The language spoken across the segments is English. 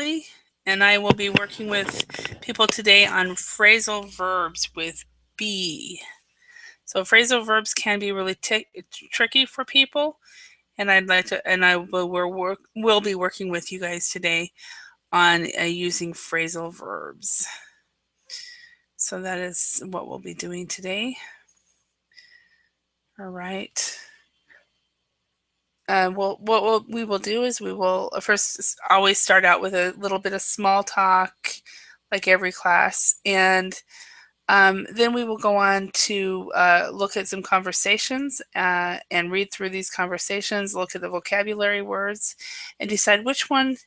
Holly, and I will be working with people today on phrasal verbs with be. So phrasal verbs can be really tricky for people, and I will be working with you guys today on using phrasal verbs. So that is what we'll be doing today. All right. What we will do is we will first always start out with a little bit of small talk, like every class, and then we will go on to look at some conversations and read through these conversations, look at the vocabulary words, and decide which one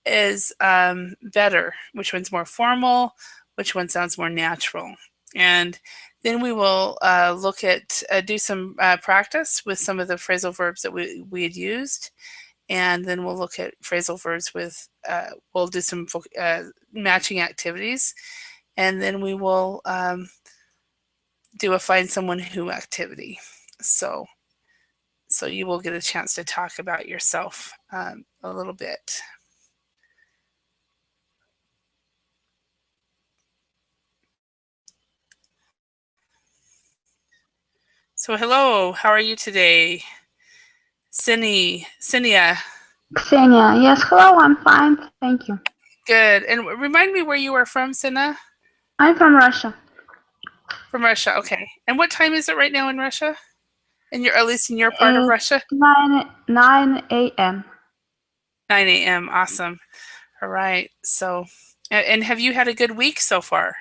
is better, which one's more formal, which one sounds more natural. And then we will look at, do some practice with some of the phrasal verbs that we had used. And then we'll look at phrasal verbs with, we'll do some matching activities. And then we will do a find someone who activity. So you will get a chance to talk about yourself a little bit. So hello, how are you today? Ksenia. Ksenia, yes, hello, I'm fine, thank you. Good. And remind me where you are from, Sina? I'm from Russia. From Russia, okay. And what time is it right now in Russia? At least in your part of Russia? 9 a.m. 9 a.m. Awesome. All right. So, and have you had a good week so far?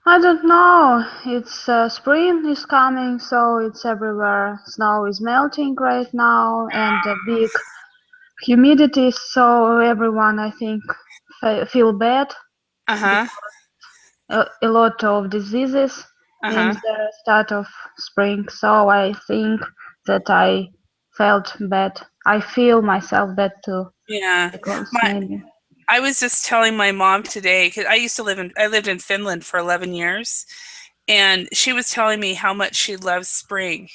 I don't know. It's spring is coming, so it's everywhere. Snow is melting right now, and a big humidity, so everyone, I think, feel bad. Uh-huh. A lot of diseases in the start of spring, so I think that I felt bad. I feel myself bad too. Yeah. Because maybe. I was just telling my mom today, because I lived in Finland for 11 years, and she was telling me how much she loves spring.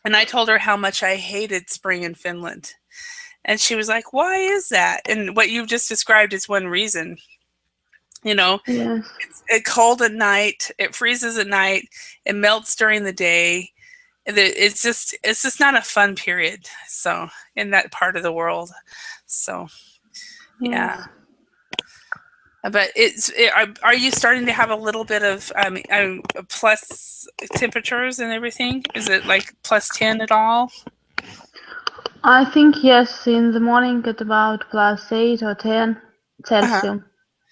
And I told her how much I hated spring in Finland. And she was like, why is that? And what you've just described is one reason. You know, Yes. it's cold at night, it freezes at night, it melts during the day. It's just not a fun period. So in that part of the world. So yeah. Yes. But are you starting to have a little bit of plus temperatures and everything? Is it like plus 10 at all? I think yes, in the morning at about plus 8 or 10 Celsius.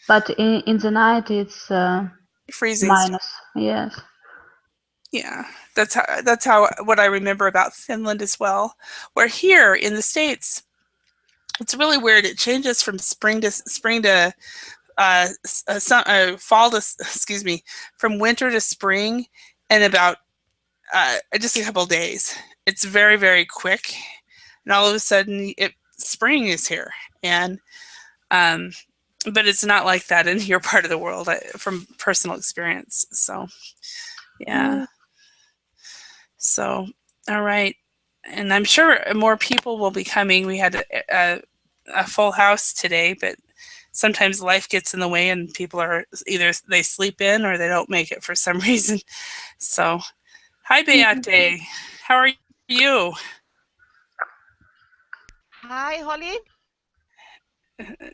But in the night it's freezing. minus. Yes. Yeah, that's how what I remember about Finland as well. Where here in the States, it's really weird. It changes from spring to fall to excuse me, from winter to spring in about just a couple of days. It's very, very quick, and all of a sudden spring is here. And but it's not like that in your part of the world from personal experience. So yeah. So all right. And I'm sure more people will be coming. We had a full house today, but sometimes life gets in the way and people are either they sleep in or they don't make it for some reason. So, hi Beate, how are you? Hi, Holly.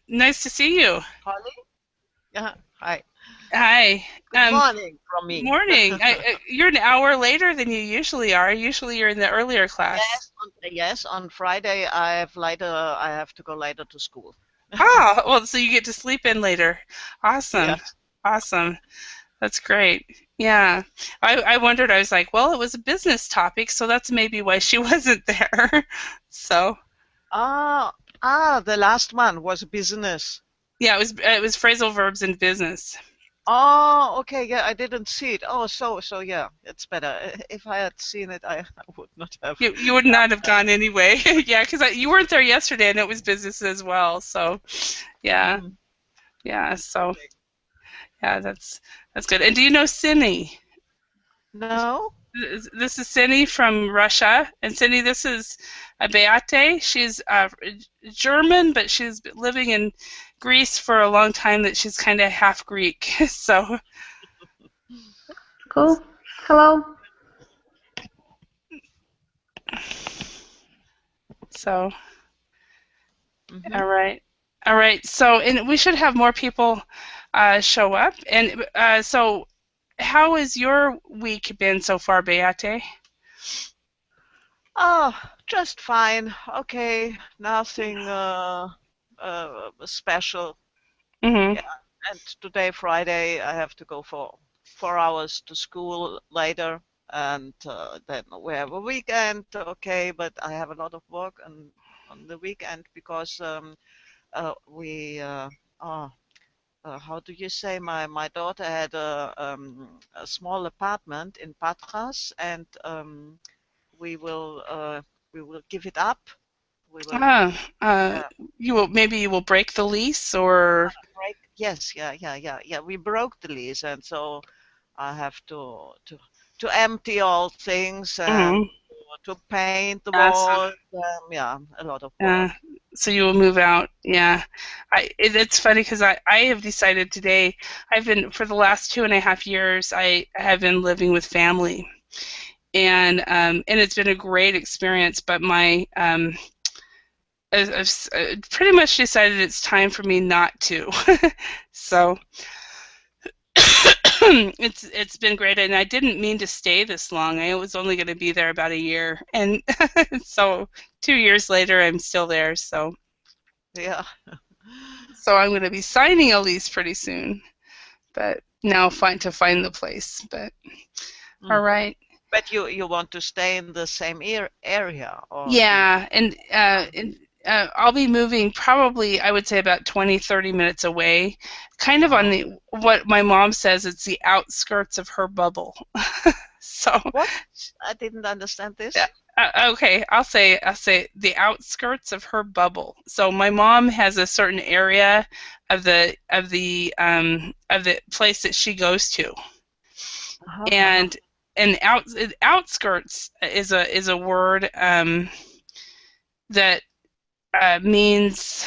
Nice to see you. Holly? Hi. Hi. Good morning from me. Morning. You're an hour later than you usually are. Usually you're in the earlier class. Yes, on Friday I have to go later to school. Well, so you get to sleep in later. Awesome. Yes. Awesome. That's great. Yeah. I wondered, I was like, well, it was a business topic, so that's maybe why she wasn't there. So. The last one was business. Yeah, it was phrasal verbs in business. Oh, okay. Yeah, I didn't see it. Oh, so yeah, it's better. If I had seen it, I would not have. You would not have gone anyway. Yeah, because you weren't there yesterday, and it was business as well. So, yeah, yeah. So, yeah, that's good. And do you know Cindy? No. This is Cindy from Russia, and Cindy, this is Beate. She's German, but she's been living in Greece for a long time. That she's kind of half Greek, so. Cool. Hello. So. All right. All right. So, and we should have more people show up. And so, how has your week been so far, Beate? Oh, just fine. Okay, nothing special. Mm-hmm. Yeah, and today, Friday, I have to go for 4 hours to school later, and then we have a weekend. Okay, but I have a lot of work on the weekend because we how do you say, my daughter had a small apartment in Patras, and we will give it up. We will Ah, uh, maybe you will break the lease, or. break. Yes, yeah. We broke the lease, and so I have to empty all things and Mm-hmm. to paint the Yeah, so, walls. Yeah, a lot of work. yeah, so you will move out. Yeah, it's funny because I have decided today. I've been for the last 2.5 years. I have been living with family, and it's been a great experience. But I've pretty much decided it's time for me not to. So it's been great, and I didn't mean to stay this long. I was only going to be there about a year, and so 2 years later, I'm still there. So Yeah. I'm going to be signing a lease pretty soon. But now to find the place. But all Mm. right. But you want to stay in the same area, or do you? Yeah, and I'll be moving probably, I would say, about 20, 30 minutes away, kind of on Oh, the what my mom says it's the outskirts of her bubble. So, what? I didn't understand yeah, this. okay, I'll say the outskirts of her bubble. So my mom has a certain area of the place that she goes to, Uh-huh. and outskirts is a word that means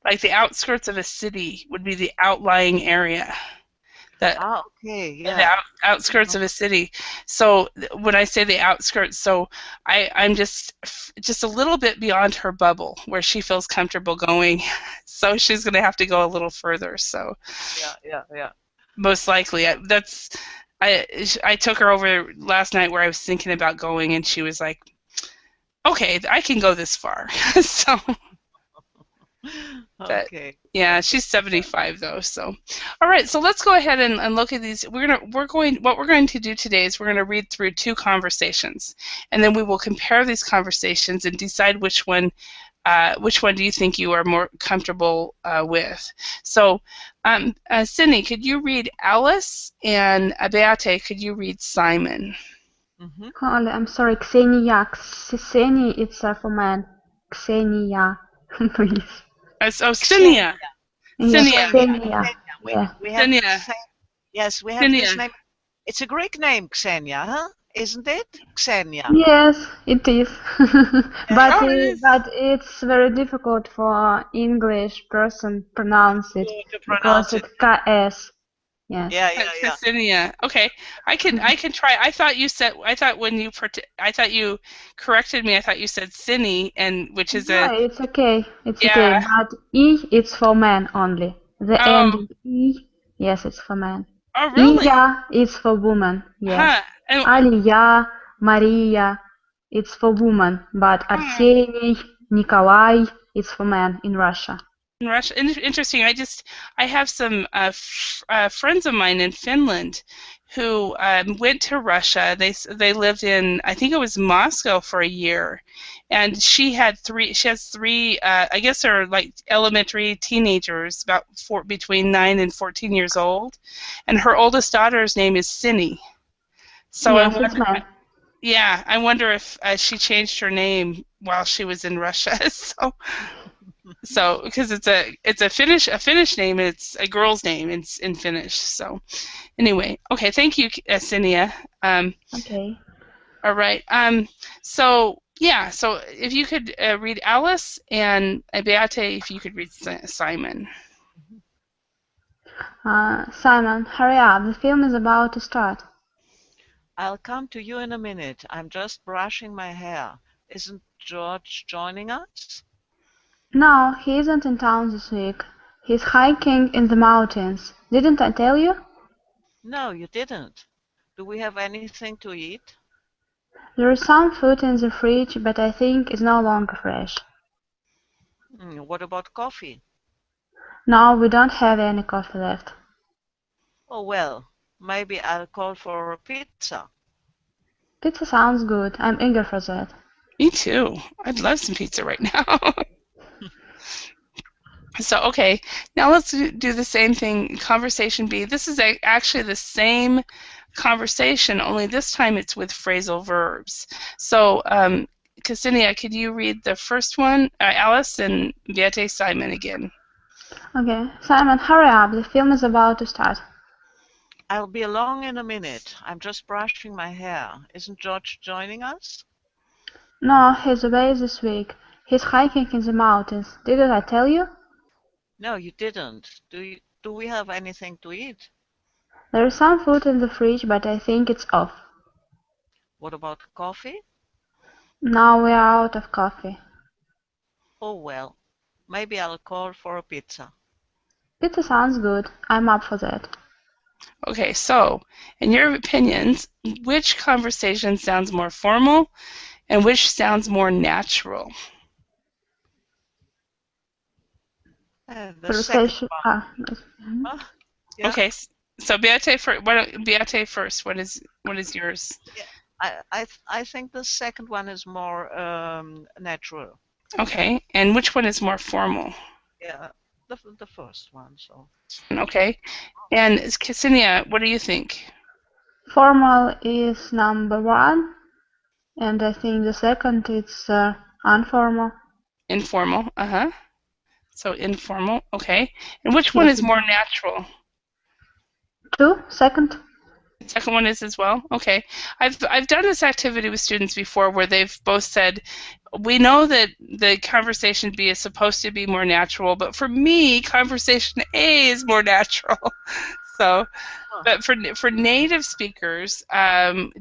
like the outskirts of a city would be the outlying area. The, Ah, okay, the yeah. outskirts Uh-huh. of a city. So when I say the outskirts, so I'm just a little bit beyond her bubble where she feels comfortable going. So she's going to have to go a little further. So Yeah. most likely, I took her over last night where I was thinking about going, and she was like, "Okay, I can go this far." So. But Okay. yeah, Okay. she's 75 though. So, all right. So let's go ahead and look at these. What we're going to do today is we're going to read through two conversations, and then we will compare these conversations and decide which one do you think you are more comfortable with. So, Cindy, could you read Alice, and Beate, could you read Simon? Mm-hmm. Hold, I'm sorry, Xenia. Xenia, it's for man. Xenia, please. Oh, Xenia. Cinia. Yeah, Cinia. Xenia. Xenia. Xenia. Yeah. We have the Cinia. same. Yes, we have this Cinia. name. It's a Greek name, Xenia, huh? Isn't it? Xenia. Yes, it is. Yeah, but Oh, yeah. it is. but it's very difficult for English person pronounce it To because pronounce it. it's KS. Yes. Yeah. Ksinia. Okay, I can try. I thought when I thought you corrected me. I thought you said Cine, and which is No, a it's okay. It's okay. yeah. But E, it's for men only. The Oh, ending E, yes, it's for men. oh really? Iya, it's for woman. Yes. Huh? And, Aliya, Maria, it's for woman. But huh. Arseniy, Nikolai, it's for men in Russia. In Russia, interesting. I have some friends of mine in Finland who went to Russia. They lived in, I think it was Moscow for a year, and she has three. I guess they're like elementary teenagers, about between 9 and 14 years old, and her oldest daughter's name is Cindy. So Yes, it's man. I wonder if she changed her name while she was in Russia. So because it's a Finnish name, it's a girl's name in Finnish. So anyway, okay, thank you, Cinia. Okay. All right. So yeah. So if you could read Alice, and Beate, if you could read Simon. Simon, hurry up. The film is about to start. I'll come to you in a minute. I'm just brushing my hair. Isn't George joining us? No, he isn't in town this week. He's hiking in the mountains. Didn't I tell you? No, you didn't. Do we have anything to eat? There is some food in the fridge, but I think it's no longer fresh. What about coffee? No, we don't have any coffee left. Oh, well, maybe I'll call for a pizza. Pizza sounds good. I'm eager for that. Me too. I'd love some pizza right now. So, okay, now let's do the same thing. Conversation B. This is actually the same conversation, only this time it's with phrasal verbs. So, Ksenia, could you read the first one? Alice, and Beate, Simon again. Okay, Simon, hurry up. The film is about to start. I'll be along in a minute. I'm just brushing my hair. Isn't George joining us? No, he's away this week. He's hiking in the mountains. Didn't I tell you? No, you didn't. Do we have anything to eat? There is some food in the fridge, but I think it's off. What about coffee? Now we are out of coffee. Oh, well, maybe I'll call for a pizza. Pizza sounds good. I'm up for that. Okay, so in your opinions, which conversation sounds more formal and which sounds more natural? The second one. Yeah. Okay, so Beate first. What is yours? Yeah, I think the second one is more natural. Okay, and which one is more formal? Yeah, the first one. So. Okay, and Ksenia, what do you think? Formal is number one, and I think the second is informal. Informal, So informal, okay. And which one is more natural? Second. The second one is as well? Okay. I've done this activity with students before where they've both said, we know that the conversation B is supposed to be more natural, but for me, conversation A is more natural. So, but for native speakers,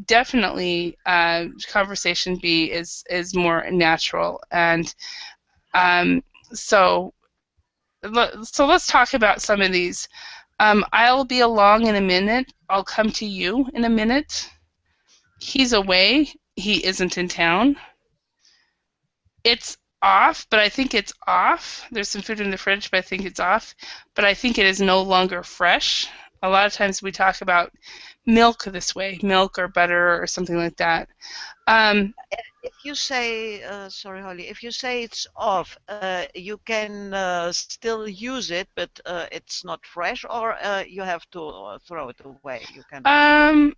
definitely conversation B is more natural. And so let's talk about some of these. I'll be along in a minute. I'll come to you in a minute. He's away. He isn't in town. It's off, but I think it's off. There's some food in the fridge, but I think it's off. But I think it is no longer fresh. A lot of times we talk about milk this way, milk or butter or something like that. If you say, sorry, Holly, if you say it's off, you can still use it, but it's not fresh, or you have to throw it away. You can.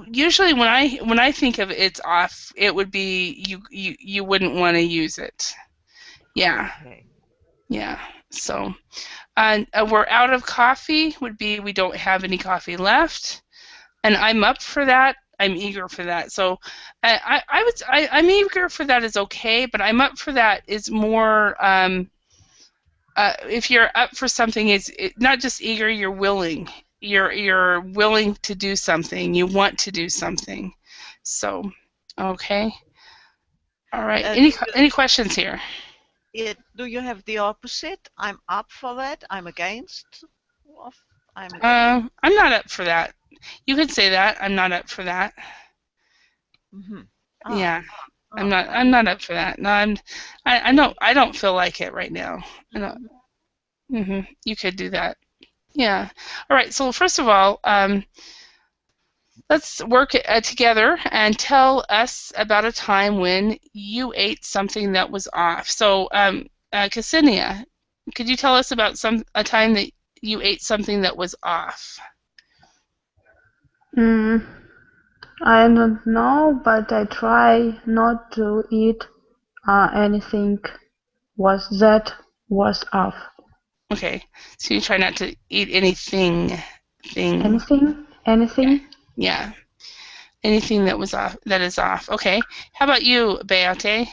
Usually when I think of it's off, it would be you wouldn't want to use it. Yeah. Okay. Yeah. So, we're out of coffee would be we don't have any coffee left, and I'm up for that. I'm eager for that. So, I'm eager for that is okay, but I'm up for that is more. If you're up for something, it's not just eager. You're willing. You're willing to do something. You want to do something. So, okay. All right. Any questions here? Do you have the opposite? I'm up for that. I'm against. I'm not up for that. You could say that. I'm not up for that. Mm-hmm. Yeah. I'm not up for that. No, I don't feel like it right now. You could do that. Yeah. All right. So first of all, let's work together and tell us about a time when you ate something that was off. So, Ksenia, could you tell us about a time that you ate something that was off? I don't know, but I try not to eat anything that was off. Okay, so you try not to eat anything. Anything? Yeah. Anything that was off, that is off. Okay. How about you, Beate?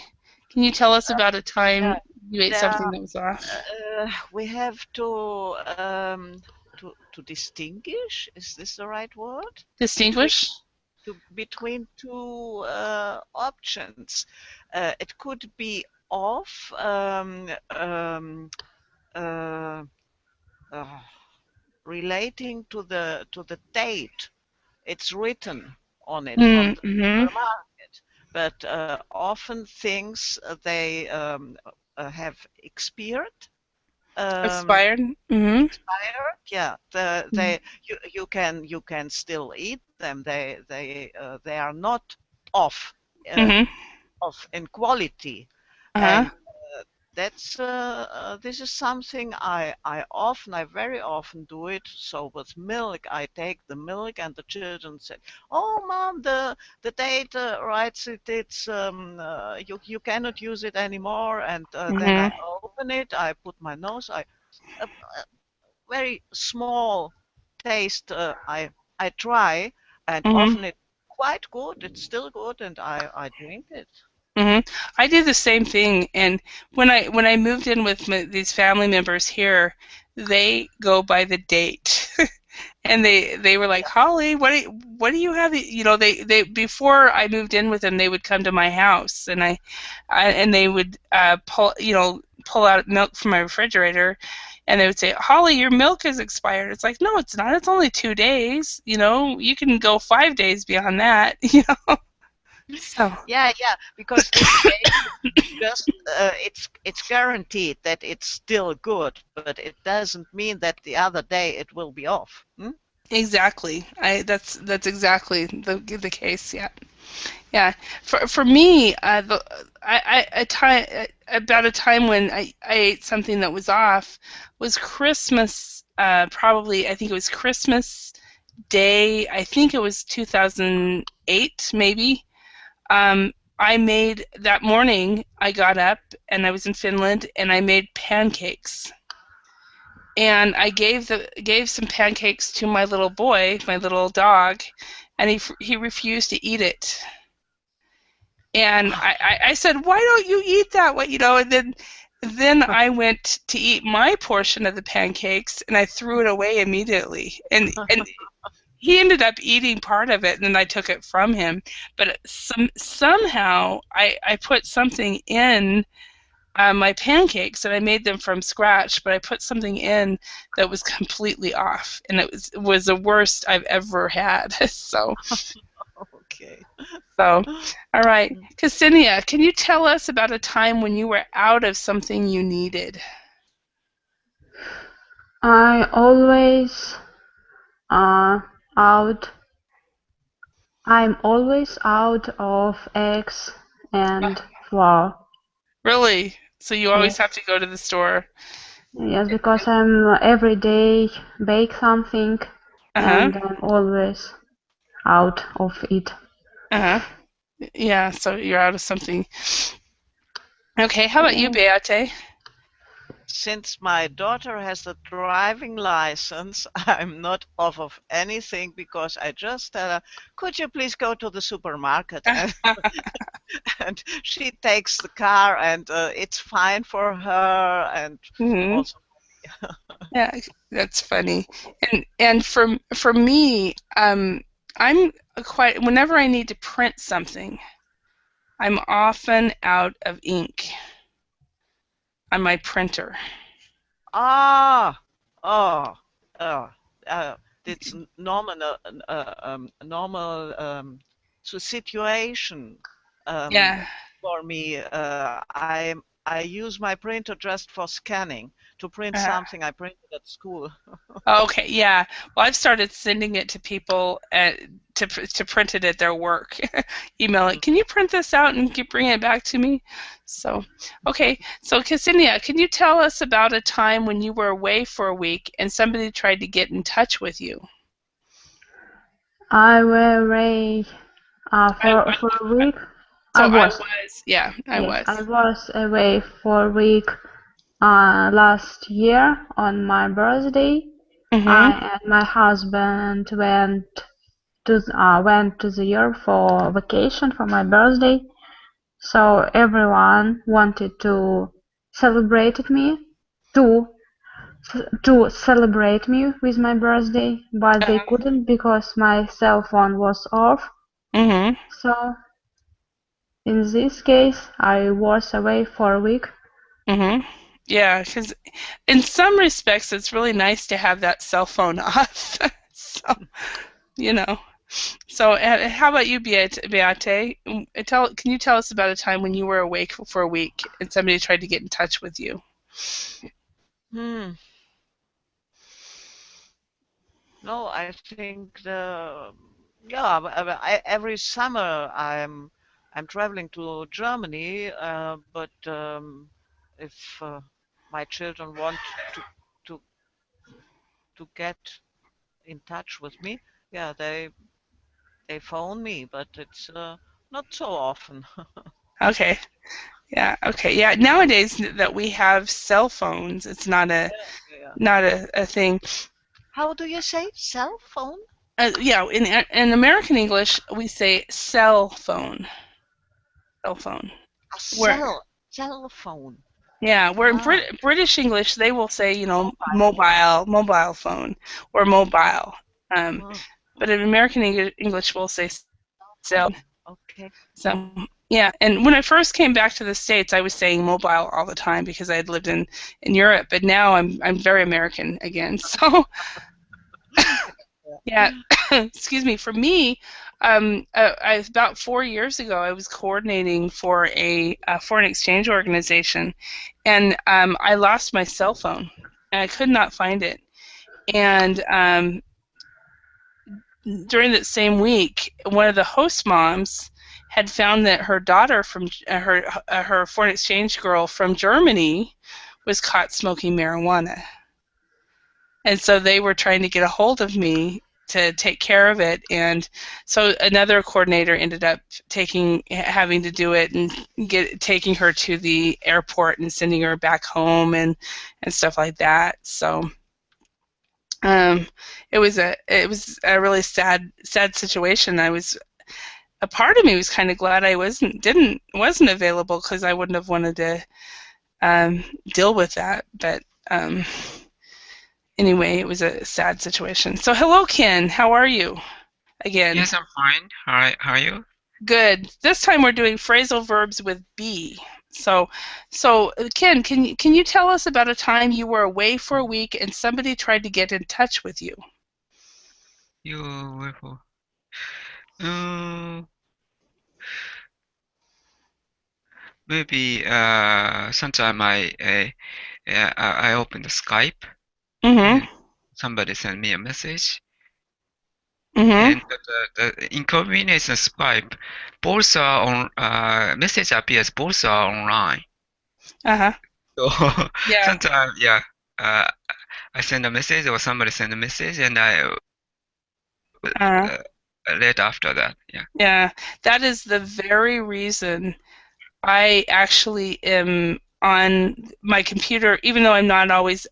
Can you tell us about a time Yeah, you ate there something that was off? we have to distinguish. Is this the right word? Between Distinguish? between two options. It could be off uh, uh, relating to the date it's written on it from the Mm-hmm. supermarket. But often things they have expired. Um, Expired? Mm-hmm. expired, yeah. They you can still eat them. They are not off uh, Mm-hmm. off in quality, Uh-huh. and that's this is something I very often do it. So with milk, I take the milk, and the children say, "Oh, mom, the date writes it's you cannot use it anymore." And then I Mm-hmm. open it, I put my nose, I a very small taste. I try, and Mm-hmm. often it's quite good. It's still good, and I drink it. Hmm. I do the same thing, and when I moved in with these family members here, they go by the date, and they were like, Holly, what do you have? You know, they before I moved in with them, they would come to my house, and and they would pull out milk from my refrigerator, and they would say, Holly, your milk is expired. It's like, no, it's not. It's only 2 days. You know, you can go 5 days beyond that. You know, so. Yeah, yeah, because this date just it's guaranteed that it's still good, but it doesn't mean that the other day it will be off. Hmm? Exactly. That's exactly the case. Yeah. Yeah. For me, a time about a time when I ate something that was off was Christmas. Probably I think it was Christmas Day. I think it was 2008, maybe. I made that morning. I got up and I was in Finland and I made pancakes. And I gave some pancakes to my little boy, my little dog, and he refused to eat it. And I said, "Why don't you eat that? What you know?" And then I went to eat my portion of the pancakes, and I threw it away immediately. And he ended up eating part of it, and then I took it from him. But somehow I put something in my pancakes, and I made them from scratch, but I put something in that was completely off, and it was the worst I've ever had. Okay. So, all right, Ksenia, can you tell us about a time when you were out of something you needed? I always uh, out. I'm always out of eggs and flour. Really? So you always have Yes, to go to the store? yes, because I'm every day bake something Uh-huh. and I'm always out of it. Uh-huh. Yeah, so you're out of something. Okay, how about you, Yeah. Beate? Since my daughter has a driving license, I'm not off of anything because I just tell her, could you please go to the supermarket? And she takes the car, and it's fine for her, and Hmm. also. Yeah, that's funny. And for me, I'm quite whenever I need to print something, I'm often out of ink on my printer. Ah, oh, oh, uh, it's normal, normal situation um, Yeah. for me. I use my printer just for scanning to print Uh, something I printed at school. okay. Yeah. Well, I've started sending it to people to print it at their work. Email it. Can you print this out and bring it back to me? So, okay. So, Ksenia, can you tell us about a time when you were away for a week and somebody tried to get in touch with you? I were away I, for a week. I so I was. was, yeah, I Yes, I was. was away for a week last year on my birthday. Mhm. I and my husband went went to the Europe for vacation for my birthday. So everyone wanted to celebrate me to celebrate me with my birthday, but they couldn't because my cell phone was off. Mm-hmm. So in this case, I was away for a week. Mm-hmm. Yeah, because in some respects, it's really nice to have that cell phone off. So, you know. So, how about you, Beate? Can you tell us about a time when you were awake for a week and somebody tried to get in touch with you? Hmm. No, I think every summer I'm traveling to Germany, but if my children want to to to get in touch with me, yeah, they phone me, but it's not so often. Okay. Yeah. Okay. Yeah. Nowadays that we have cell phones, it's not a Yeah. not a thing. How do you say cell phone? Yeah. In American English, we say cell phone. Cell phone. A Where cell phone. Yeah, where in Ah, British English they will say, mobile. mobile phone or mobile. Um, Ah, but in American English we'll say cell. okay. So yeah, and when I first came back to the States, I was saying mobile all the time because I had lived in Europe, but now I'm very American again. So yeah, excuse me. For me, about 4 years ago, I was coordinating for a foreign exchange organization, and I lost my cell phone, and I could not find it. And during that same week, one of the host moms had found that her daughter from her foreign exchange girl from Germany was caught smoking marijuana. And so they were trying to get a hold of me to take care of it, and so another coordinator ended up having to do it and taking her to the airport and sending her back home and stuff like that. So um, it was a really sad situation. A part of me was kind of glad I wasn't available because I wouldn't have wanted to deal with that, but anyway, it was a sad situation. So, hello, Ken. How are you? Again, Yes, I'm fine. How are you? good. This time we're doing phrasal verbs with be. So, Ken, can you tell us about a time you were away for a week and somebody tried to get in touch with you? You were for um maybe sometime I opened the Skype Mm-hmm. and somebody sent me a message Mm-hmm. and the inconvenience of Skype both are on message appears both are online. Uh-huh. So Yeah. sometimes yeah uh, I send a message or somebody send a message and I Uh-huh. uh, read after that. Yeah. Yeah. That is the very reason I actually am on my computer, even though I'm not always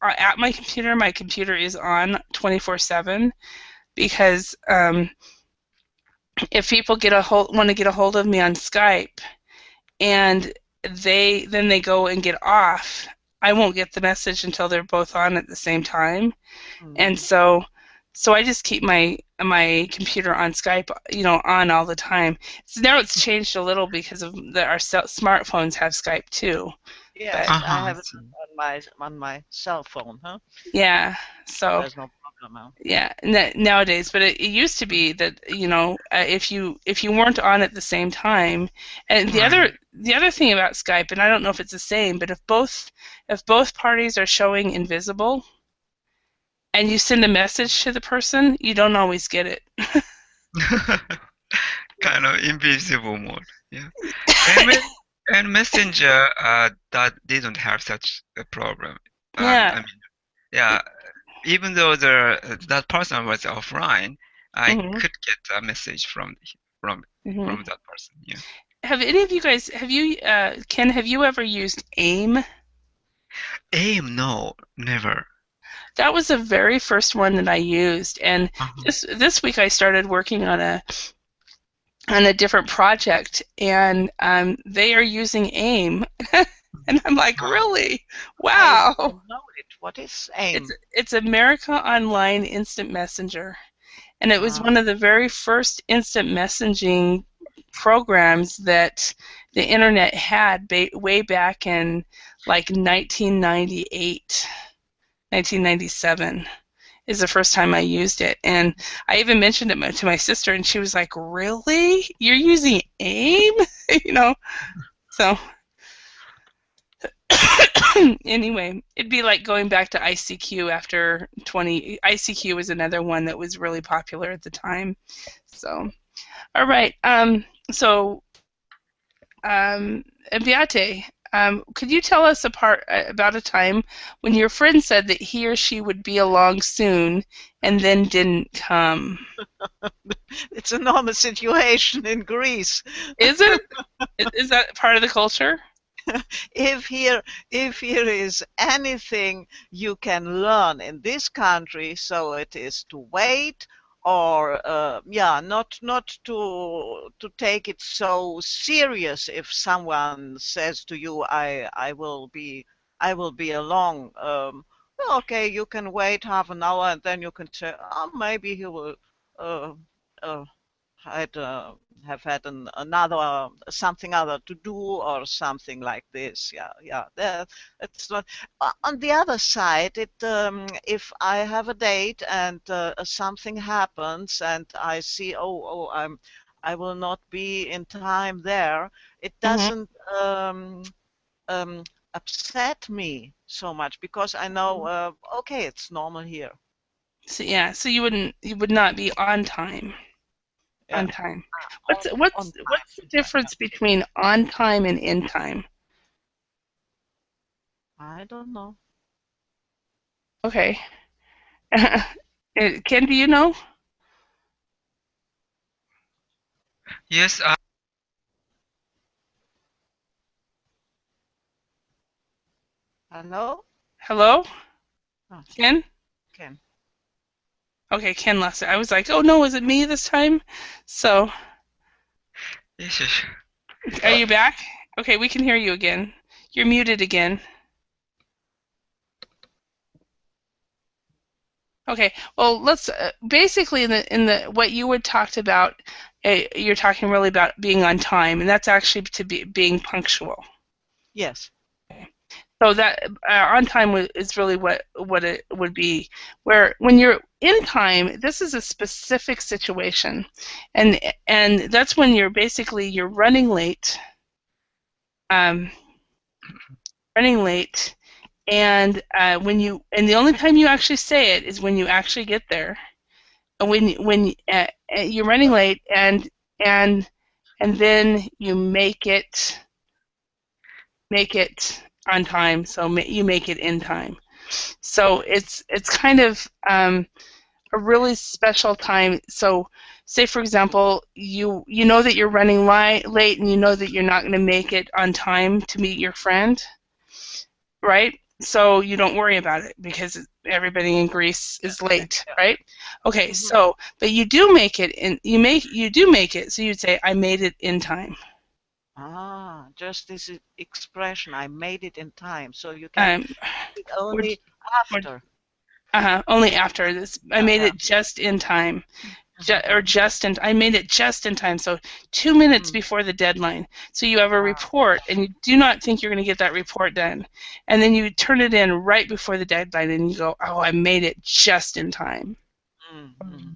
at my computer is on 24/7 because if people want to get a hold of me on Skype and they go and get off, I won't get the message until they're both on at the same time, and Mm. so I just keep my computer on Skype, on all the time. So now it's changed a little because of our smartphones have Skype too, but Yes, I Uh-huh. have it on my cell phone, huh? yeah, So so there's no problem now. yeah, nowadays, but it used to be that if you weren't on at the same time, and the Right. other the other thing about Skype, and I don't know if it's the same, but if both parties are showing invisible and you send a message to the person, you don't always get it. Kind of invisible mode. Yeah. And Messenger that didn't have such a problem. Yeah. I mean, yeah, even though that person was offline, I Mhm. could get a message from Mhm. from that person. Yeah. Have any of you guys Ken, have you ever used AIM? AIM, no, never. That was the very first one that I used, and this week I started working on a different project, and they are using AIM, and I'm like, really? I Wow! don't know it. What is AIM? It's America Online Instant Messenger, and it was one of the very first instant messaging programs that the internet had way back in like 1998, 1997 is the first time I used it. And I even mentioned it to my sister, and she was like, really? You're using AIM? You know? So, anyway, it'd be like going back to ICQ after 20. ICQ was another one that was really popular at the time. So, all right. Beate, could you tell us about a time when your friend said that he or she would be along soon and then didn't come? It's a normal situation in Greece. Is it? Is that part of the culture? If here is anything you can learn in this country, so it is to wait, or not to take it so serious if someone says to you, I will be along. Well, okay, you can wait half an hour and then you can say, oh, maybe he will uh, uh, had have had another something other to do or something like this. Yeah. It's not. On the other side, if I have a date and something happens and I see, I will not be in time there, it Mm-hmm. doesn't um, upset me so much because I know, okay, it's normal here. So yeah, so you would not be on time. Yeah. On time. On What's the time. difference between on time and in time? I don't know. Okay. Ken, do you know? Yes, Hello? Hello? Oh, Ken? Ken. Okay, Ken lost it. I was like, oh no, is it me this time? So, yes. are you back? Okay, we can hear you again. You're muted again. Okay, well, let's basically in the what you had talked about, you're talking really about being on time, and that's actually to be being punctual. Yes. So that on time is really what it would be. Where when you're in time, this is a specific situation, and that's when you're running late, um, running late, and and the only time you actually say it is when you actually get there. When you're running late and and then you make it on time, so you make it in time. So it's kind of a really special time. So say for example you know that you're running late and you know that you're not going to make it on time to meet your friend, right? So you don't worry about it because everybody in Greece is late, right? Okay, Mm-hmm. so but you do make it you do make it, so you'd say I made it in time. Just this expression, I made it in time. So you can Um, it or, only or after. only after this. I made Yeah. it just in time. Mm-hmm. I made it just in time, so 2 minutes Mm. before the deadline. So you have a Ah. report, and you do not think you're going to get that report done, and then you turn it in right before the deadline, and you go, "Oh, I made it just in time." Mm-hmm.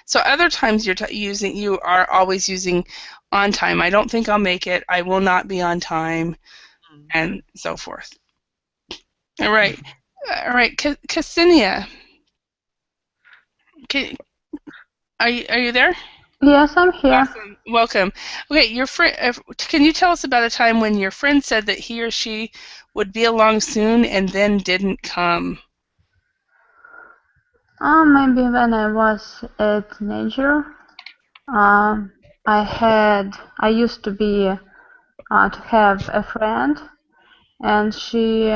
So other times you are always using on time. I don't think I'll make it. I will not be on time, and so forth. All right, all right, Ksenia, can, are you there? Yes, I'm here. Awesome. Welcome. Okay, your friend. Can you tell us about a time when your friend said that he or she would be along soon and then didn't come? Maybe when I was a teenager, I used to be to have a friend, and she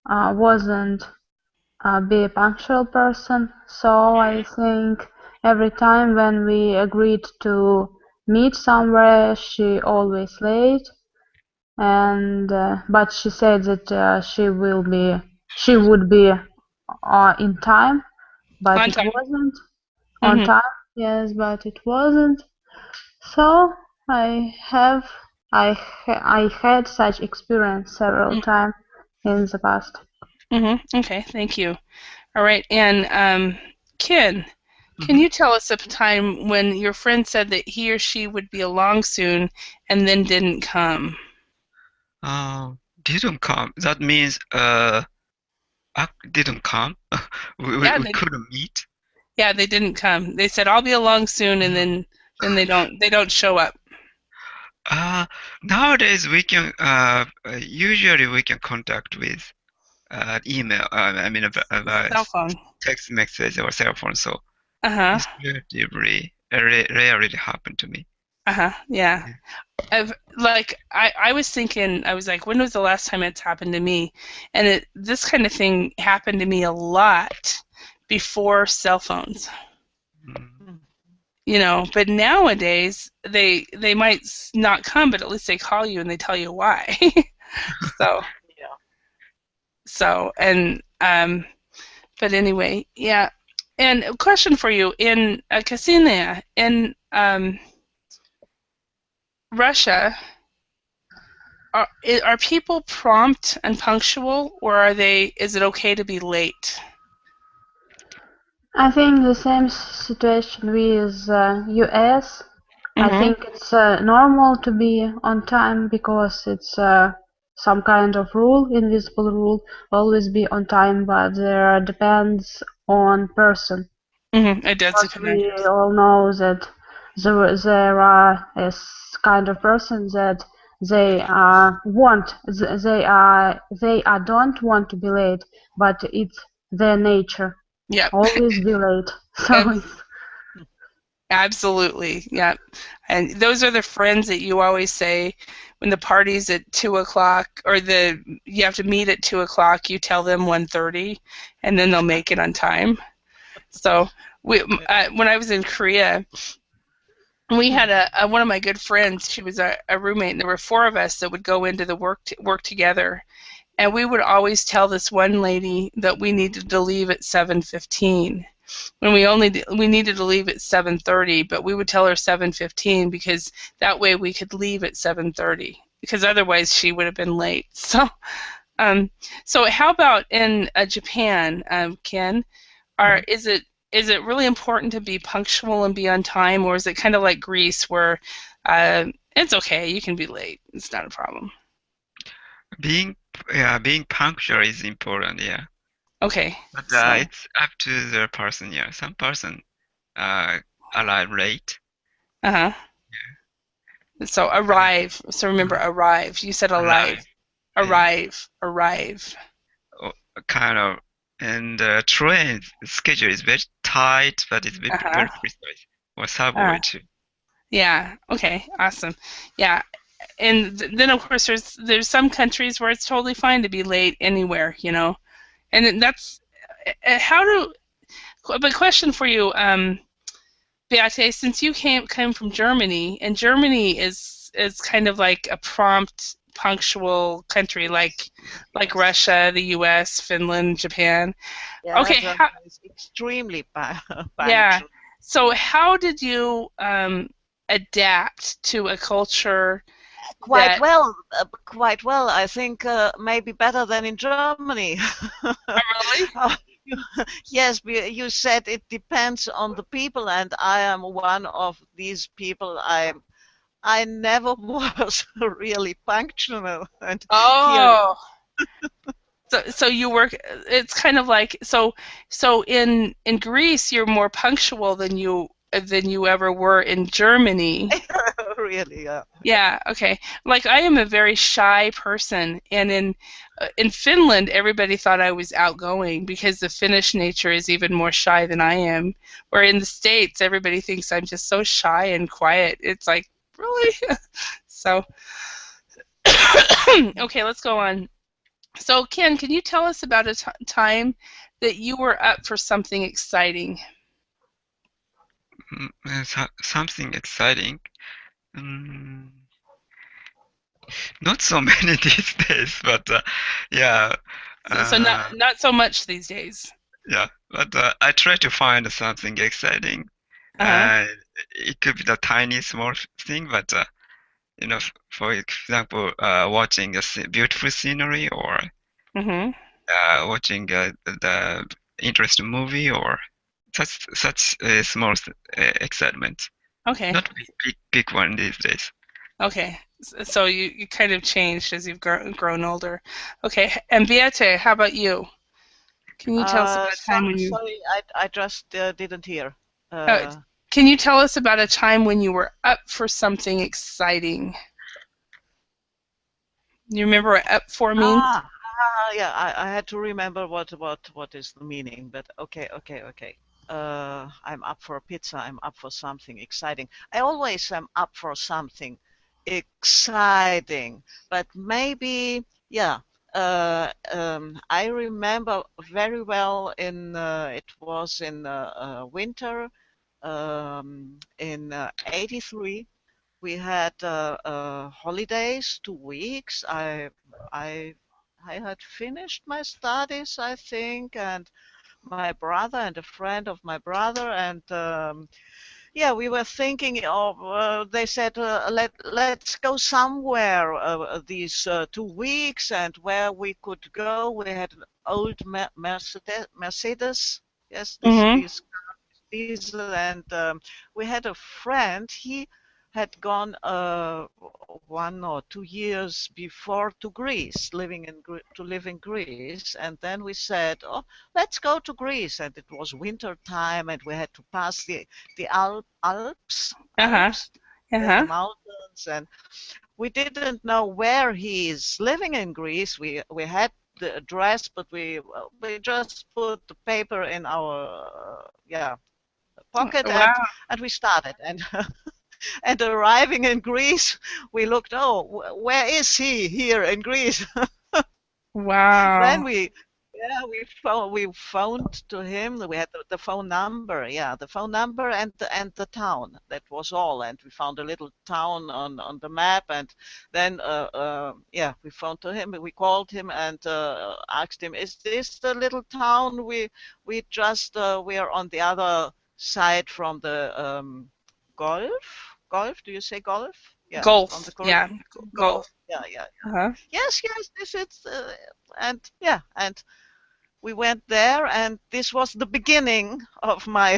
wasn't be a punctual person. So I think every time when we agreed to meet somewhere, she always late. And but she said that she would be in time, but On it time. wasn't on Hmm. time. Yes, but it wasn't. So I had such experience several times in the past. Okay, thank you. All right, and Ken, can Mhm. you tell us a time when your friend said that he or she would be along soon and then didn't come? Didn't come. That means didn't come. Yeah, We they couldn't meet. yeah, they didn't come. They said I'll be along soon, and then they don't show up. Uh, Nowadays we can usually we can contact with email. I mean, Cell phone. text message or cell phone. So Uh-huh. it's relatively rarely happen to me. Uh-huh. Yeah. Yeah. I was thinking, I was like, when was the last time it's happened to me? And this kind of thing happened to me a lot before cell phones. Mm. Mm. But nowadays they might not come, but at least they call you and they tell you why. so Yeah. so and but anyway, yeah. And a question for you in Ksenia, in Russia, are people prompt and punctual, or is it okay to be late? I think the same situation with US. I Mm-hmm. think it's normal to be on time because it's some kind of rule, invisible rule, always be on time, but there depends on person. Mm-hmm. It does Because depend on we person. all know that there are a kind of person that they don't want to be late, but it's their nature Yep. always be late. So Ab- it's Absolutely. Yep. And those are the friends that you always say when the party's at 2 o'clock, or you have to meet at 2 o'clock. You tell them 1:30, and then they'll make it on time. So Yeah. when I was in Korea, we had one of my good friends. She was a roommate, and there were four of us that would go into the work together. And we would always tell this one lady that we needed to leave at 7:15 when we needed to leave at 7:30, but we would tell her 7:15 because that way we could leave at 7:30 because otherwise she would have been late. Um, so how about in Japan, Ken? Mhm. Is it really important to be punctual and be on time, or is it kind of like Greece where uh, it's okay, you can be late, it's not a problem? Being being punctual is important. Yeah, Okay, but so it's up to the person. Yeah, some person uh arrive late. uh-huh. So Uh, arrive. So remember, arrive. You said alive. Arrive. Yeah. Arrive. Oh, kind of, and train schedule is very tight, but it's Uh-huh. very precise. Or subway Uh, too. yeah. Okay. Awesome. Yeah. And then of course there's some countries where it's totally fine to be late anywhere. And then that's how do. But question for you, Beate, since you came from Germany, and Germany is kind of like a prompt, punctual country, like Yes. Russia, the U.S., Finland, Japan. Yeah, Okay, Germany is extremely yeah. punctual. So how did you adapt to a culture Quite that? well, quite well. I think maybe better than in Germany. Oh, really? Uh, you- yes, you said it depends on the people, and I am one of these people. I never was really punctual, and here, Oh, so you work. It's kind of like so in Greece you're more punctual than you ever were in Germany. really, Yeah, okay. Like I am a very shy person, and in Finland, everybody thought I was outgoing because the Finnish nature is even more shy than I am. Where in the States, everybody thinks I'm just so shy and quiet. It's like, really? So, okay, let's go on. So, Ken, can you tell us about a time that you were up for something exciting? Something exciting. Mm, not so many these days, but yeah, So uh, not so much these days. yeah. But I try to find something exciting. Uh-huh. Uh, it could be the tiny, small thing, but for example, watching a beautiful scenery or Mhm. watching the interesting movie or such small excitement. Okay. Not big one these days. Okay. So you kind of changed as you've grown older. Okay. And Beate, how about you? Can you tell us about a time when you Sorry, I just didn't hear. uh, Uh, can you tell us about a time when you were up for something exciting? You remember what up for means? yeah, I had to remember what is the meaning, but okay. I'm up for pizza. I'm up for something exciting. I always am up for something exciting, but maybe, yeah. I remember very well it was in winter in '83. We had holidays, 2 weeks. I I had finished my studies, I think, and my brother and a friend of my brother, and yeah, we were thinking of. They said, let's go somewhere these 2 weeks, and where we could go. We had an old Mercedes. Yes, Mhm. this diesel, and we had a friend. He had gone 1 or 2 years before to Greece, to live in Greece, and then we said, "Oh, let's go to Greece." And it was winter time, and we had to pass the Uh-huh. Alps, yes, the Uh-huh. mountains, and we didn't know where he is living in Greece. We had the address, but we just put the paper in our yeah pocket, Wow. and we started, and and arriving in Greece, we looked, oh, where is he here in Greece? Then Wow. we phoned to him. We had the phone number, yeah, the phone number and the town. That was all, and we found a little town on the map, and then yeah, we phoned to him. We called him and asked him, "Is this the little town we are on the other side from the Gulf? Gulf? Do you say Gulf? Yeah, from Golf. the Yeah. Korean Gulf. Golf. Yeah. Uh-huh. Yes, this is, and yeah, and we went there, and this was the beginning of my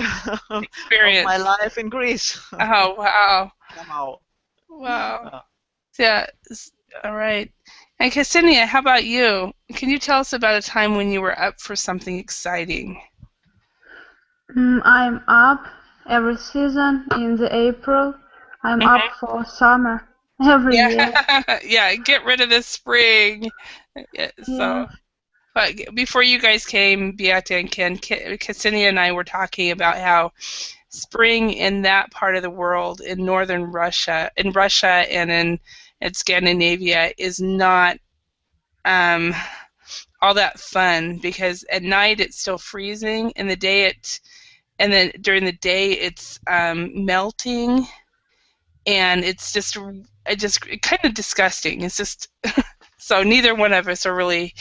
of my Experience. life in Greece. Oh, wow. Somehow. Wow. Uh, Yeah. All right. And Ksenia, how about you? Can you tell us about a time when you were up for something exciting? I'm up every season in the April. I'm up Mhm. for summer every Yeah. year. Yeah. Get rid of the spring. Yeah, so, Yeah. but before you guys came, Beate and Ken, Ksenia and I were talking about how spring in that part of the world, in northern Russia, and in Scandinavia, is not um, all that fun because at night it's still freezing, and then during the day it's melting, and it's just kind of disgusting. It's just so neither one of us are really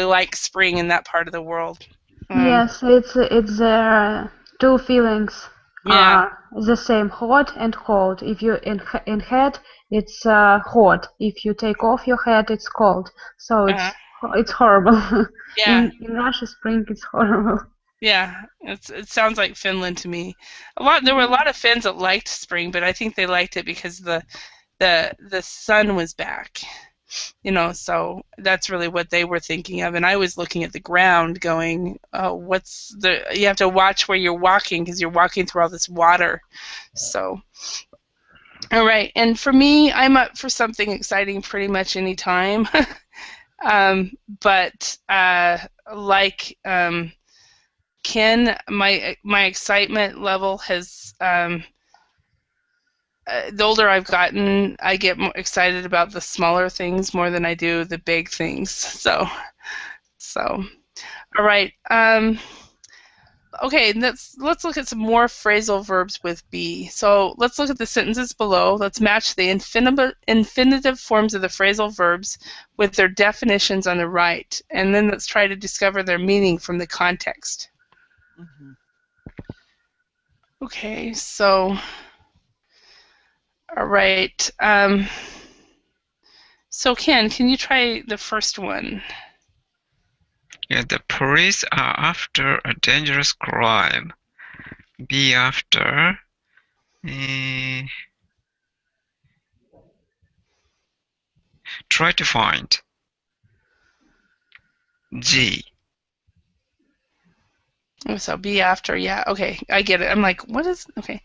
like spring in that part of the world. Um, Yes, it's two feelings yeah. are the same, hot and cold. If you in head, it's hot. If you take off your hat, it's cold. So Uh, it's horrible. yeah. In Russia, spring is horrible. Yeah, it sounds like Finland to me. There were a Yeah. lot of Finns that liked spring, but I think they liked it because the sun was back. So that's really what they were thinking of. And I was looking at the ground, going, "Oh, you have to watch where you're walking because you're walking through all this water." So, all right. And for me, I'm up for something exciting pretty much any time. um, but like Ken, my excitement level has the older I've gotten, I get more excited about the smaller things more than I do the big things. So, all right. Okay, let's look at some more phrasal verbs with be. So let's look at the sentences below. Let's match the infinitive forms of the phrasal verbs with their definitions on the right, and then let's try to discover their meaning from the context. Mhm. Okay, so all right. So Ken, can you try the first one? Yeah, the police are after a dangerous crime. Be after. Try to find. G. Oh, so be after, yeah, okay, I get it. I'm like, what is, okay.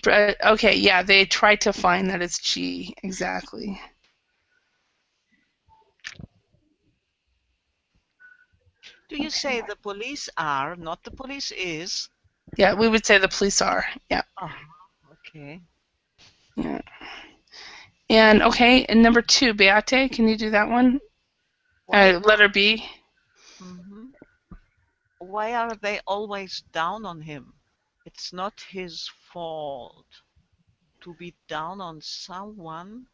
Okay, yeah, they try to find that it's G, exactly. Do you Okay. say the police are, not the police is? Yeah, we would say the police are, yeah. Oh, okay. Yeah. And okay, and number 2, Beate, can you do that one? Why? Letter B. Mhm. Why are they always down on him? It's not his fault. To be down on someone,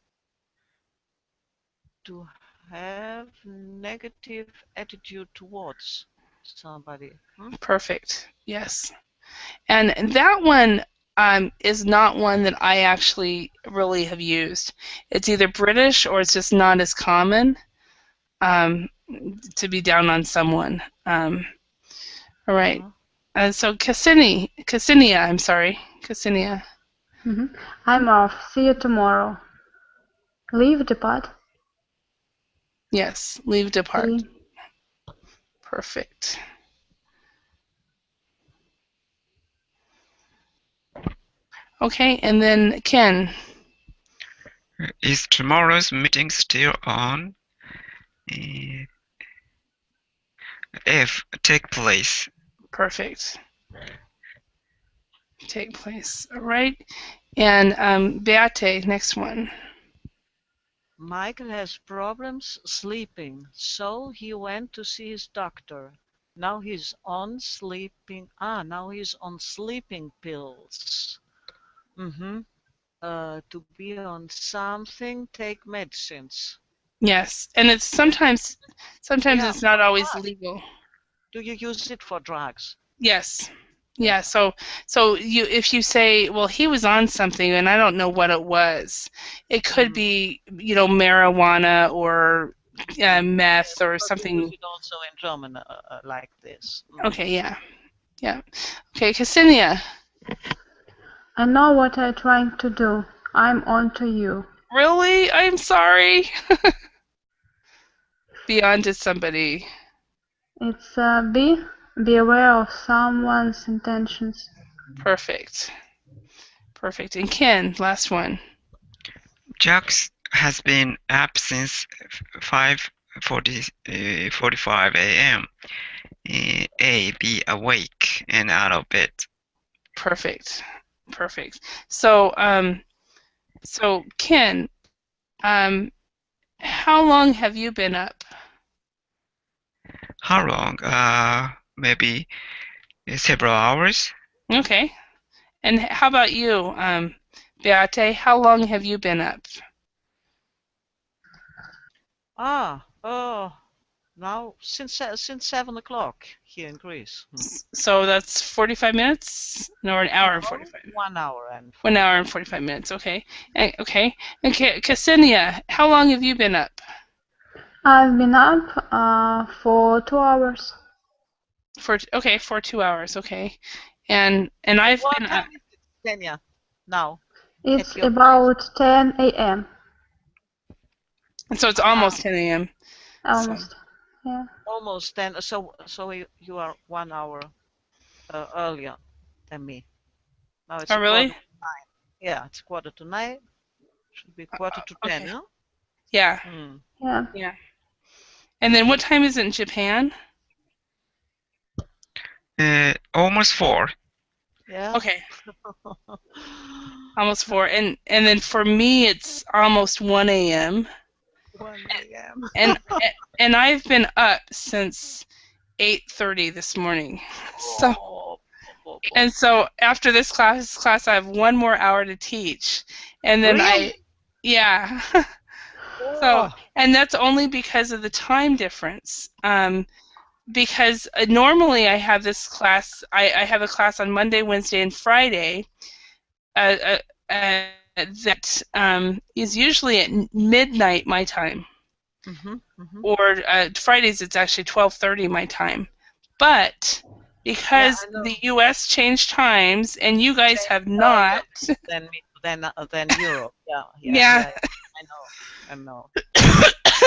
to have negative attitude towards somebody. Perfect. Yes. And that one is not one that I actually really have used. It's either British or it's just not as common um, to be down on someone. All right. So Ksenia, I'm sorry, Ksenia. I'm off. See you tomorrow. Leave, depart. Yes, leave, depart. See. Perfect. Okay, and then Ken. Is tomorrow's meeting still on? F. Take place. Perfect. Take place. All right. And Beate, next one. Michael has problems sleeping, so he went to see his doctor. Now he's on sleeping. Now he's on sleeping pills. To be on something, take medicines. Yes, and it's sometimes Yeah, it's not always drugs. legal. Do you use it for drugs? Yes. Yeah. Yeah, so if you say, well, he was on something and I don't know what it was, it could be, marijuana or meth or But we use something. it also in German like this. Okay, yeah. Yeah. Okay, Ksenia. I know what I'm trying to do. I'm on to you. Really? I'm sorry. Be on to somebody. It's be aware of someone's intentions. Perfect. Perfect. And Ken, last one. Jack has been up since 5:45 a.m. A. Be awake and out of bed. Perfect. Perfect. So, Ken, how long have you been up? How long? Maybe several hours. Okay. And how about you, Beate? How long have you been up? Now since 7 o'clock here in Greece. So that's 45 minutes? No, an hour and 45. 1 hour and 1 hour and 45 minutes. Okay. Okay. Ksenia, how long have you been up? I've been up for 2 hours. For 2 hours. Okay. And I've What been up. time is it, Kenya? Now. It's At your about 10 a.m. So it's almost 10 a.m. Almost. So. Yeah. Almost 10. So you are 1 hour earlier than me. Now it's Oh, a quarter really? to 9. Yeah, it's quarter to 9. Should be quarter to 10, Okay. no? Yeah. Yeah. Yeah. And then what time is it in Japan? Almost 4. Yeah. Okay. Almost 4. And then for me, it's almost 1 a.m. 1 a.m. And and I've been up since 8:30 this morning. So Oh, oh, oh. and so after this class I have one more hour to teach. And then Really? yeah. So, Oh. and that's only because of the time difference. Because normally I have this class, I have a class on Monday, Wednesday, and Friday that is usually at midnight my time. Or Fridays it's actually 12:30 my time. But because I know. the U.S. changed times and you guys have Yeah, not, than Europe. yeah. I know.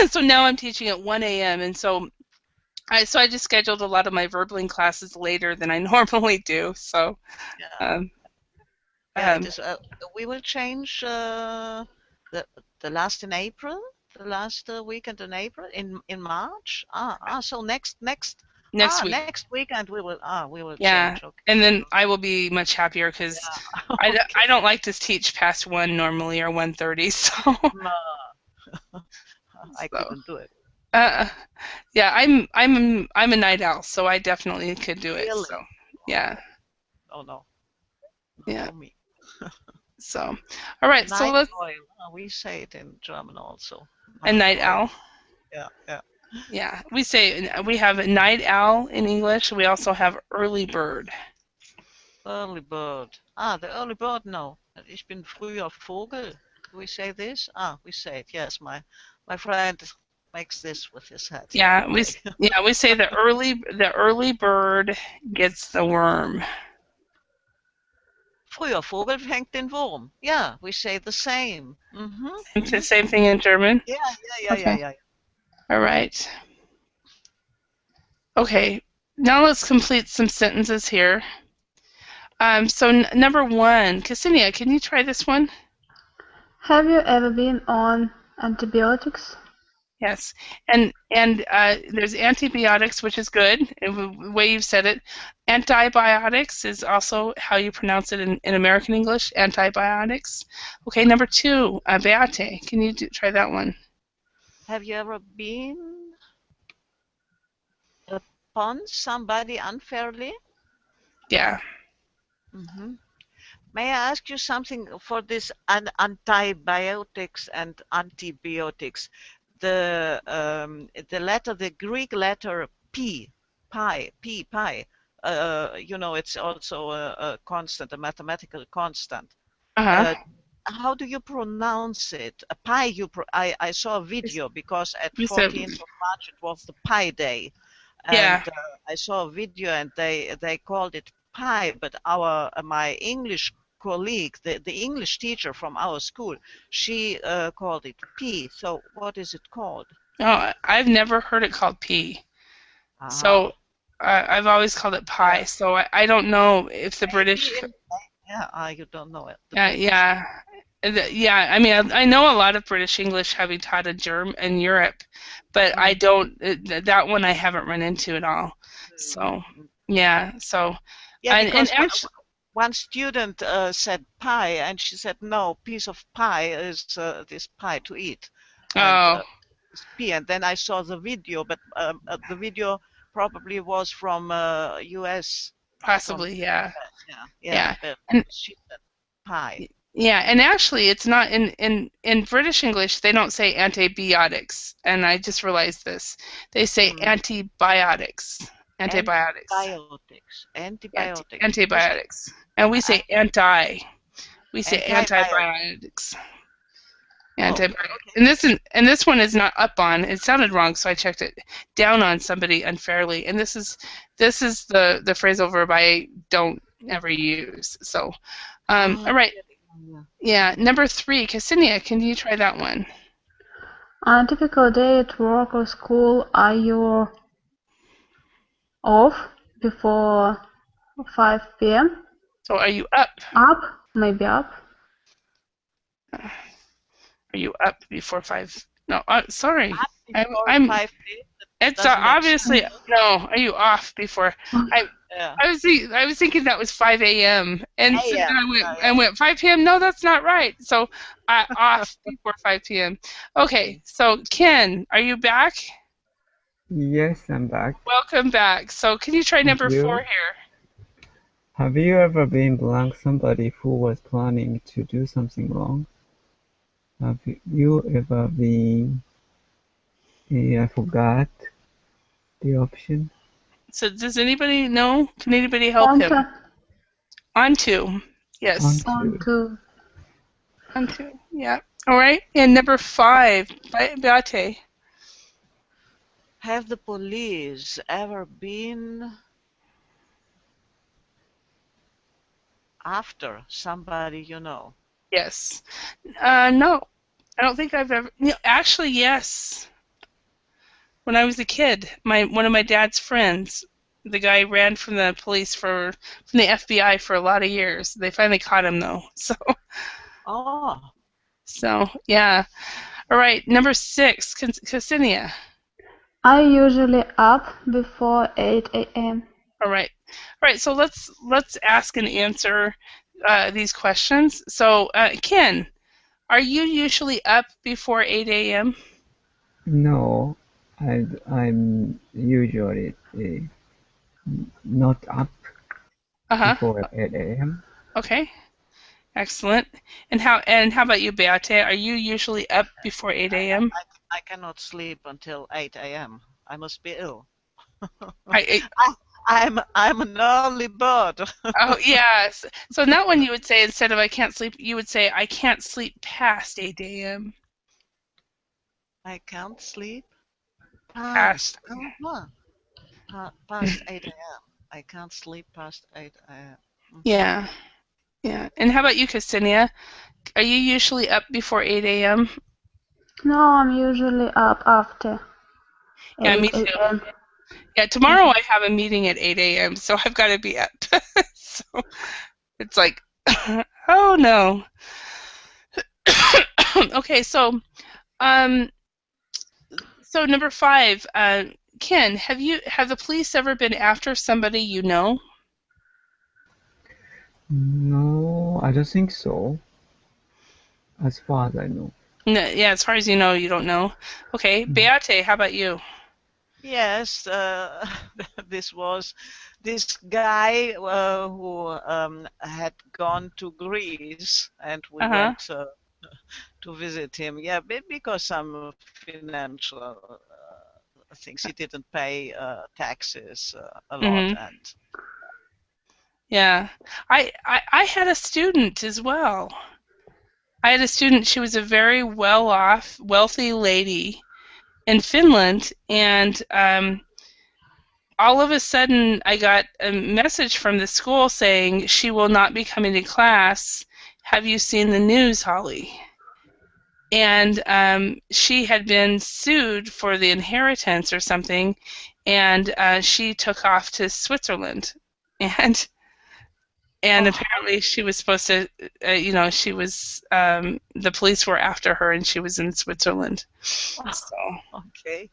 So now I'm teaching at 1 a.m. and so I just scheduled a lot of my verbaling classes later than I normally do. So it is. We will change the last in April, the last weekend in April, in March. So next next week. next weekend we will Yeah, change. Okay. and then I will be much happier because Okay. I don't like to teach past 1 normally or 1:30. So No, I couldn't do it. yeah, I'm a night owl, so I definitely could do it. Really? So yeah, Oh no. yeah. For me. So all right, so Night let's owl. We say it in German also. a night owl. Yeah. Yeah, we have a night owl in English. We also have early bird. Early bird. The early bird, no. Ich bin früher Vogel. Do we say this? We say it. Yes, my friend makes this with his head. Yeah, Okay. we say the early bird gets the worm. Früher Vogel fängt den Wurm. Yeah, we say the same. Same thing in German? Yeah. All right. Okay, now let's complete some sentences here. So number 1, Ksenia, can you try this one? Have you ever been on antibiotics? Yes, and there's antibiotics, which is good, the way you've said it. Antibiotics is also how you pronounce it in American English, antibiotics. Okay, number 2, Beate, can you try that one? Have you ever been upon somebody unfairly? Yeah. May I ask you something for this antibiotics and antibiotics? The letter, the Greek letter P, pi, it's also a constant, a mathematical constant. How do you pronounce it? A pi, I saw a video because at 14th of March it was the Pi Day. And I saw a video and they called it pi, but my English colleague, the English teacher from our school, she called it P. So what is it called? Oh, I've never heard it called P. So I've always called it pi. So I don't know if the British. You don't know it. Yeah. I mean, I know a lot of British English having taught in Europe, but I don't. That one I haven't run into at all. So yeah. So because actually, one student said pie, and she said no, piece of pie is this pie to eat. And, and then I saw the video, but the video probably was from US. Possibly, yeah. And she said pie. Yeah, and actually, it's not in British English. They don't say antibiotics, and I just realized this. They say antibiotics. Antibiotics. Antibiotics. And we say anti. We say antibiotics. Antibiotics. And this one is not up on. It sounded wrong, so I checked it. Down on somebody unfairly. And this is the phrasal verb I don't ever use. So, all right. Yeah, number 3, Ksenia, can you try that one? On a typical day at work or school, are you off before 5 p.m.? So are you up? Up? Maybe up. Are you up before 5? No, sorry. I'm 5 p.m. It's obviously no. Are you off before? Yeah. I was thinking that was 5 a.m. and so then AM. I went 5 p.m. No, that's not right. So I off before 5 p.m. Okay, so Ken, are you back? Yes, I'm back. Welcome back. So can you try Thank number 4 you. here? Have you ever been blank somebody who was planning to do something wrong? Have you ever been, I forgot the option. So does anybody know? Can anybody help Want him? to, On to. Yes. want to. On to. Yeah. All right. And number 5, Beate. Have the police ever been after somebody you know? Yes. No. I don't think I've ever. Actually, yes. When I was a kid, one of my dad's friends, the guy ran from the police from the FBI for a lot of years. They finally caught him though. Oh, So yeah. All right. Number 6, Ksenia. I usually up before 8 a.m. All right. All right. So let's ask and answer these questions. So Ken, are you usually up before 8 a.m.? No, I'm usually not up Uh-huh. before 8 a.m. Okay. Excellent. And how about you, Beate? Are you usually up before 8 a.m.? I cannot sleep until 8 a.m. I must be ill. I, I'm an early bird. oh yes. So in that one you would say instead of I can't sleep, you would say I can't sleep past 8 a.m. I can't sleep Past. past 8 a.m. I can't sleep past 8 a.m. Yeah. Yeah. And how about you, Ksenia? Are you usually up before 8 a.m.? No, I'm usually up after Yeah, me 8 too. a.m. Yeah, tomorrow I have a meeting at 8 a.m., so I've got to be up. So it's like, oh no. Okay, um, so number 5, Ken, have the police ever been after somebody you know? No, I don't think so, as far as I know. No, yeah, as far as you know, you don't know. Okay, Beate, how about you? Yes, this guy who had gone to Greece, and we Uh-huh. went to visit him. Yeah, because some financial things. He didn't pay taxes a lot, Mm-hmm. and Yeah. I had a student as well. I had a student, she was a very well-off, wealthy lady in Finland, and all of a sudden I got a message from the school saying she will not be coming to class. Have you seen the news, Holly? And she had been sued for the inheritance or something, and she took off to Switzerland, and oh, apparently she was supposed to, she was the police were after her, and she was in Switzerland. So okay.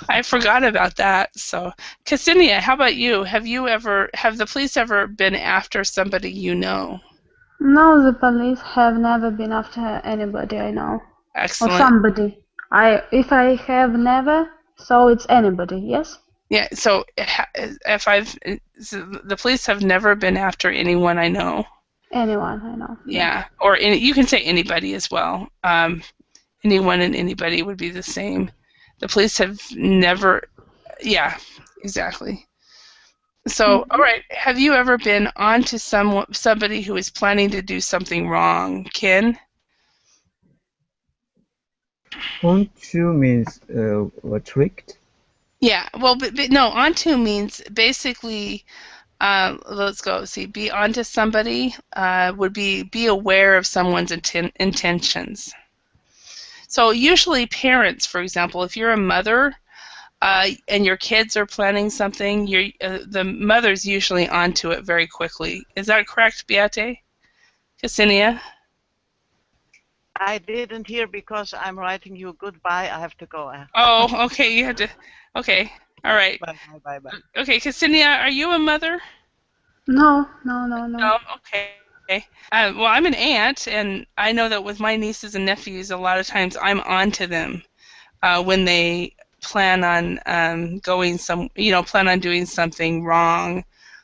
I forgot about that. So, Ksenia, how about you? Have the police ever been after somebody you know? No, the police have never been after anybody I know. Or Excellent. somebody. If I have never, so it's anybody, yes? Yeah. So, the police have never been after anyone I know. Anyone I know. Yeah. Or you can say anybody as well. Anyone and anybody would be the same. The police have never. Yeah. Exactly. So, all right. Have you ever been on to somebody who is planning to do something wrong, Ken? Ponchu means tricked. Yeah. Well, but no. Onto means basically. Let's go. See, be onto somebody would be aware of someone's intentions. So usually parents, for example, if you're a mother and your kids are planning something, the mother's usually onto it very quickly. Is that correct, Beate? Ksenia? I didn't hear because I'm writing you goodbye. I have to go. Oh, okay. You had to. Okay. All right. Bye bye bye. Okay, Ksenia, are you a mother? No. No. Okay. Well, I'm an aunt, and I know that with my nieces and nephews, a lot of times I'm on to them when they plan on plan on doing something wrong.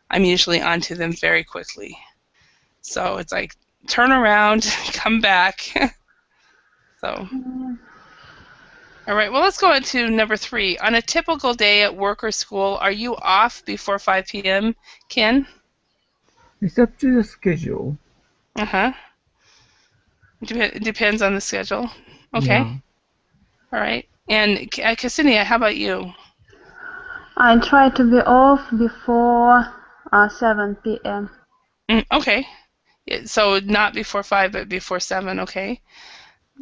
I'm usually on to them very quickly. So it's like, turn around, come back. So, all right, well, let's go on to number 3. On a typical day at work or school, are you off before 5 p.m., Ken? It's up to the schedule. Uh-huh. Depends on the schedule. Okay. Yeah. All right. And Ksenia, how about you? I try to be off before 7 p.m. Okay. So not before 5, but before 7, okay.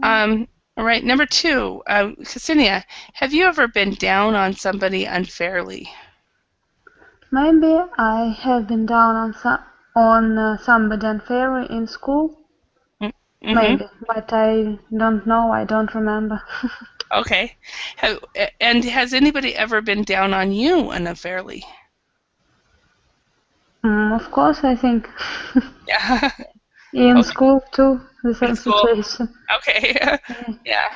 All right, number 2, Ksenia, have you ever been down on somebody unfairly? Maybe I have been down on somebody unfairly in school. Mm-hmm. Maybe, but I don't know. I don't remember. Okay. And has anybody ever been down on you unfairly? Of course, I think Yeah. in Okay. school too, the In same school. situation. Okay. Yeah.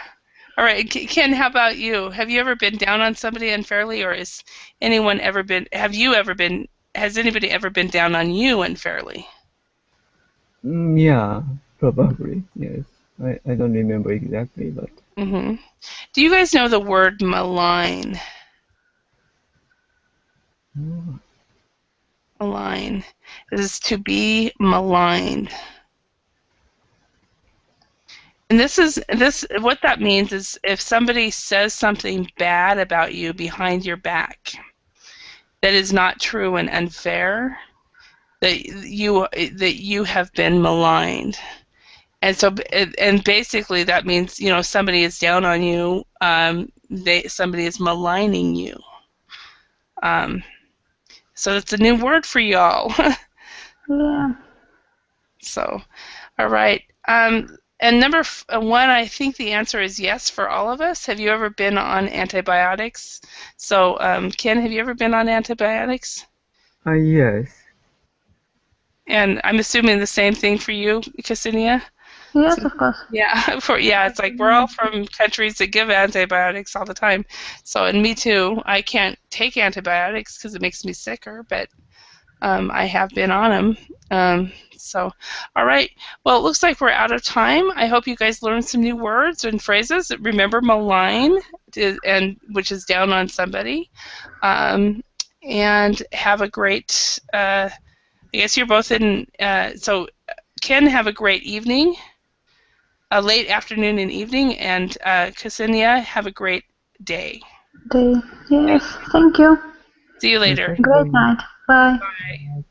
All right. Ken, how about you? Have you ever been down on somebody unfairly, or has anybody ever been down on you unfairly? Yeah, probably, yes. I don't remember exactly, but Mm-hmm. Do you guys know the word malign? Malign. It is to be maligned. And what that means is if somebody says something bad about you behind your back that is not true and unfair, that you have been maligned. And so and basically that means, somebody is down on you, somebody is maligning you. So it's a new word for y'all. Yeah. So, all right. And number 1, I think the answer is yes for all of us. Have you ever been on antibiotics? So, Ken, have you ever been on antibiotics? yes. And I'm assuming the same thing for you, Ksenia? Yes, of course. Yeah, it's like we're all from countries that give antibiotics all the time. So, and me too. I can't take antibiotics because it makes me sicker, but I have been on them. So, all right. Well, it looks like we're out of time. I hope you guys learned some new words and phrases. Remember malign, which is down on somebody. And have a great. I guess you're both in. So, Ken, have a great evening, a late afternoon and evening, and Ksenia, have a great day. Yes, thank you. See you later. Great night. Bye. Bye.